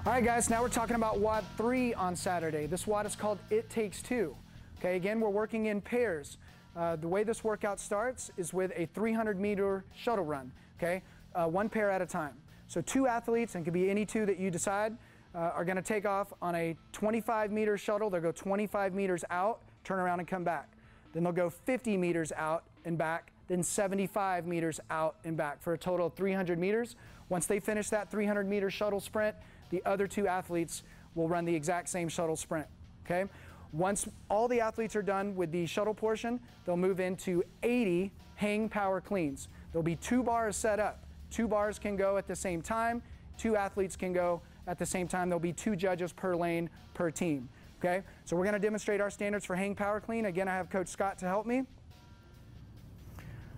All right, guys, now we're talking about WOD 3 on Saturday. This WOD is called It Takes Two. Okay, again, we're working in pairs. The way this workout starts is with a 300-meter shuttle run, okay? One pair at a time. So two athletes, and it could be any two that you decide, are gonna take off on a 25-meter shuttle. They'll go 25 meters out, turn around and come back. Then they'll go 50 meters out and back, then 75 meters out and back for a total of 300 meters. Once they finish that 300-meter shuttle sprint, the other two athletes will run the exact same shuttle sprint, okay? Once all the athletes are done with the shuttle portion, they'll move into 80 hang power cleans. There'll be 2 bars set up. 2 bars can go at the same time. 2 athletes can go at the same time. There'll be 2 judges per lane per team, okay? So we're gonna demonstrate our standards for hang power clean. Again, I have Coach Scott to help me.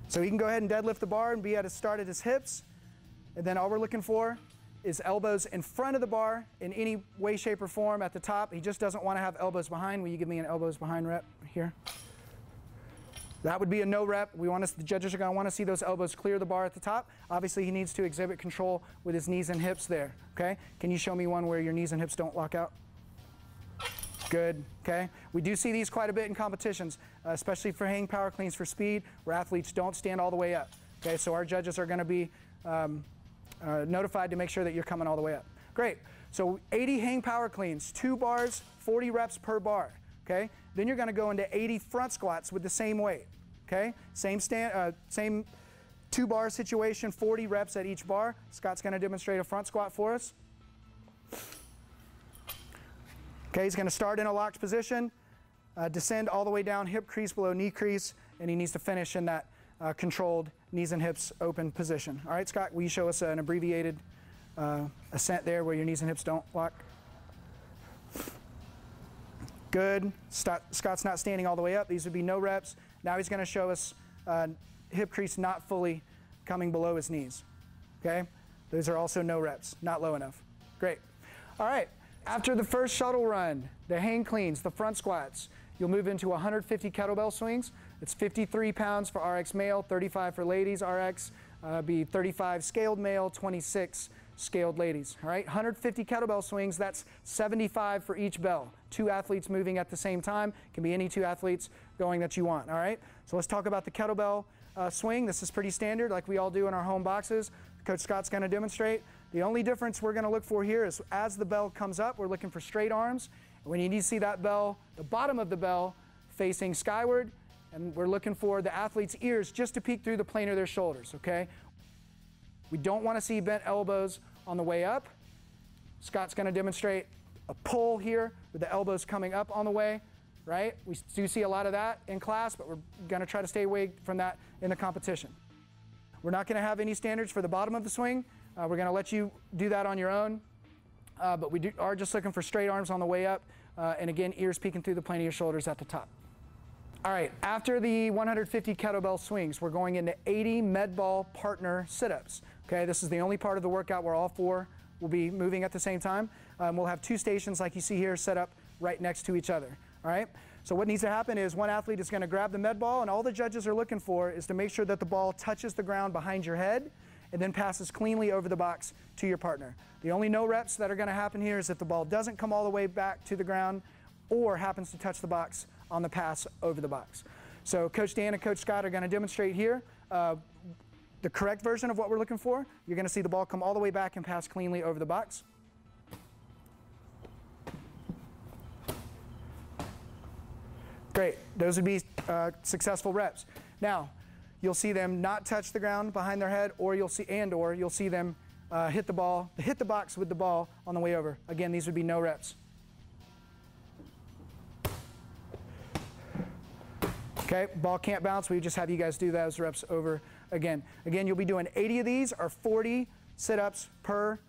So he can go ahead and deadlift the bar and be at a start at his hips. And then all we're looking for is elbows in front of the bar in any way, shape, or form at the top. He just doesn't want to have elbows behind. Will you give me an elbows behind rep here? That would be a no rep. The judges are going to want to see those elbows clear the bar at the top. Obviously, he needs to exhibit control with his knees and hips there, okay? Can you show me one where your knees and hips don't lock out? Good, okay? We do see these quite a bit in competitions, especially for hang power cleans for speed, where athletes don't stand all the way up, okay? So our judges are going to be notified to make sure that you're coming all the way up. Great, so 80 hang power cleans, 2 bars, 40 reps per bar, okay? Then you're gonna go into 80 front squats with the same weight, okay? Same 2 bar situation, 40 reps at each bar. Scott's gonna demonstrate a front squat for us. Okay, he's gonna start in a locked position, descend all the way down, hip crease below knee crease, and he needs to finish in that controlled knees and hips open position. All right, Scott, will you show us an abbreviated ascent there where your knees and hips don't lock? Good. Scott's not standing all the way up. These would be no reps. Now he's going to show us hip crease not fully coming below his knees. Okay? Those are also no reps, not low enough. Great. All right. After the first shuttle run, the hang cleans, the front squats, you'll move into 150 kettlebell swings. It's 53 pounds for RX male, 35 for ladies RX, be 35 scaled male, 26 scaled ladies, all right? 150 kettlebell swings, that's 75 for each bell. 2 athletes moving at the same time, can be any 2 athletes going that you want, all right? So let's talk about the kettlebell swing. This is pretty standard like we all do in our home boxes. Coach Scott's gonna demonstrate. The only difference we're gonna look for here is as the bell comes up, we're looking for straight arms. When you need to see that bell, the bottom of the bell facing skyward, and we're looking for the athlete's ears just to peek through the plane of their shoulders, okay? We don't want to see bent elbows on the way up. Scott's going to demonstrate a pull here with the elbows coming up on the way, right? We do see a lot of that in class, but we're going to try to stay away from that in the competition. We're not going to have any standards for the bottom of the swing. We're going to let you do that on your own. But we are just looking for straight arms on the way up, and again, ears peeking through the plane of your shoulders at the top. All right, after the 150 kettlebell swings, we're going into 80 med ball partner sit-ups. Okay, this is the only part of the workout where all 4 will be moving at the same time. We'll have 2 stations like you see here set up right next to each other. All right, so what needs to happen is one athlete is going to grab the med ball, and all the judges are looking for is to make sure that the ball touches the ground behind your head and then passes cleanly over the box to your partner. The only no reps that are going to happen here is if the ball doesn't come all the way back to the ground or happens to touch the box on the pass over the box. So Coach Dan and Coach Scott are going to demonstrate here the correct version of what we're looking for. You're going to see the ball come all the way back and pass cleanly over the box. Great, those would be successful reps. Now, you'll see them not touch the ground behind their head, or you'll see them hit the box with the ball on the way over. Again, these would be no reps. Okay, ball can't bounce. We just have you guys do those reps over again. Again, you'll be doing 80 of these or 40 sit-ups per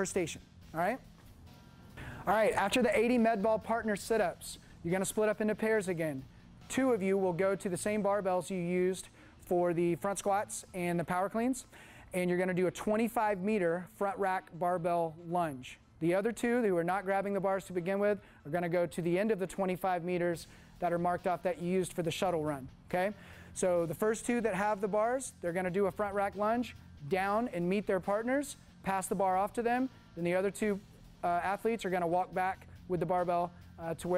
station, all right? All right, after the 80 med ball partner sit-ups, you're gonna split up into pairs again. 2 of you will go to the same barbells you used for the front squats and the power cleans, and you're gonna do a 25-meter front rack barbell lunge. The other 2 who are not grabbing the bars to begin with are gonna go to the end of the 25 meters that are marked off that you used for the shuttle run, okay? So the first 2 that have the bars, they're gonna do a front rack lunge, down and meet their partners, pass the bar off to them, then the other 2 athletes are going to walk back with the barbell to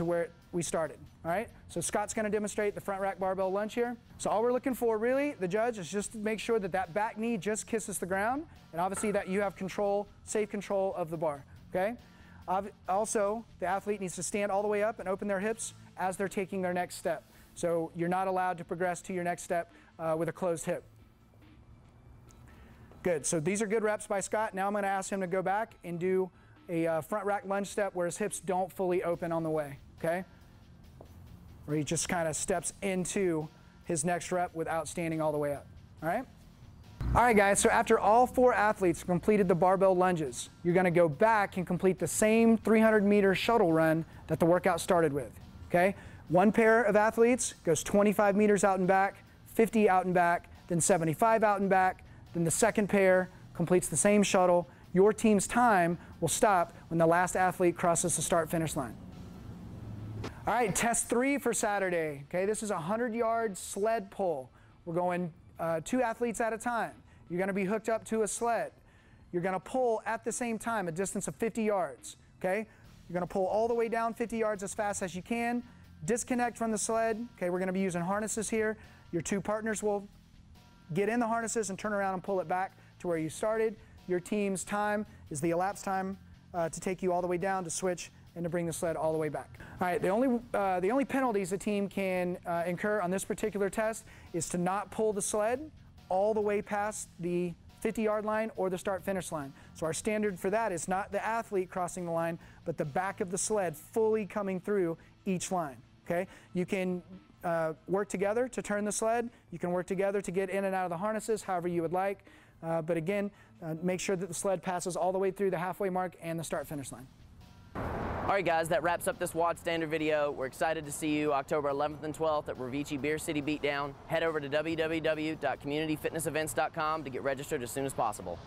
where we started. All right, so Scott's going to demonstrate the front rack barbell lunge here. So all we're looking for, really, the judge, is just to make sure that that back knee just kisses the ground, and obviously that you have control, safe control of the bar. Okay. Also, the athlete needs to stand all the way up and open their hips as they're taking their next step. So you're not allowed to progress to your next step with a closed hip. Good. So these are good reps by Scott. Now I'm going to ask him to go back and do a front rack lunge step where his hips don't fully open on the way. Okay. Where he just kind of steps into his next rep without standing all the way up. All right? All right, guys, so after all 4 athletes completed the barbell lunges, you're going to go back and complete the same 300-meter shuttle run that the workout started with. Okay? One pair of athletes goes 25 meters out and back, 50 out and back, then 75 out and back, then the second pair completes the same shuttle. Your team's time will stop when the last athlete crosses the start-finish line. All right, test 3 for Saturday. Okay, this is a 100-yard sled pull. We're going 2 athletes at a time. You're going to be hooked up to a sled. You're going to pull at the same time a distance of 50 yards. Okay, you're going to pull all the way down 50 yards as fast as you can. Disconnect from the sled. Okay, we're going to be using harnesses here. Your 2 partners will get in the harnesses and turn around and pull it back to where you started. Your team's time is the elapsed time to take you all the way down, to switch, and to bring the sled all the way back. All right, the only penalties the team can incur on this particular test is to not pull the sled all the way past the 50-yard line or the start-finish line. So our standard for that is not the athlete crossing the line, but the back of the sled fully coming through each line. Okay, you can work together to turn the sled. You can work together to get in and out of the harnesses, however you would like. But again, make sure that the sled passes all the way through the halfway mark and the start-finish line. All right, guys, that wraps up this WOD standard video. We're excited to see you October 11th and 12th at Revici Beer City Beatdown. Head over to www.communityfitnessevents.com to get registered as soon as possible.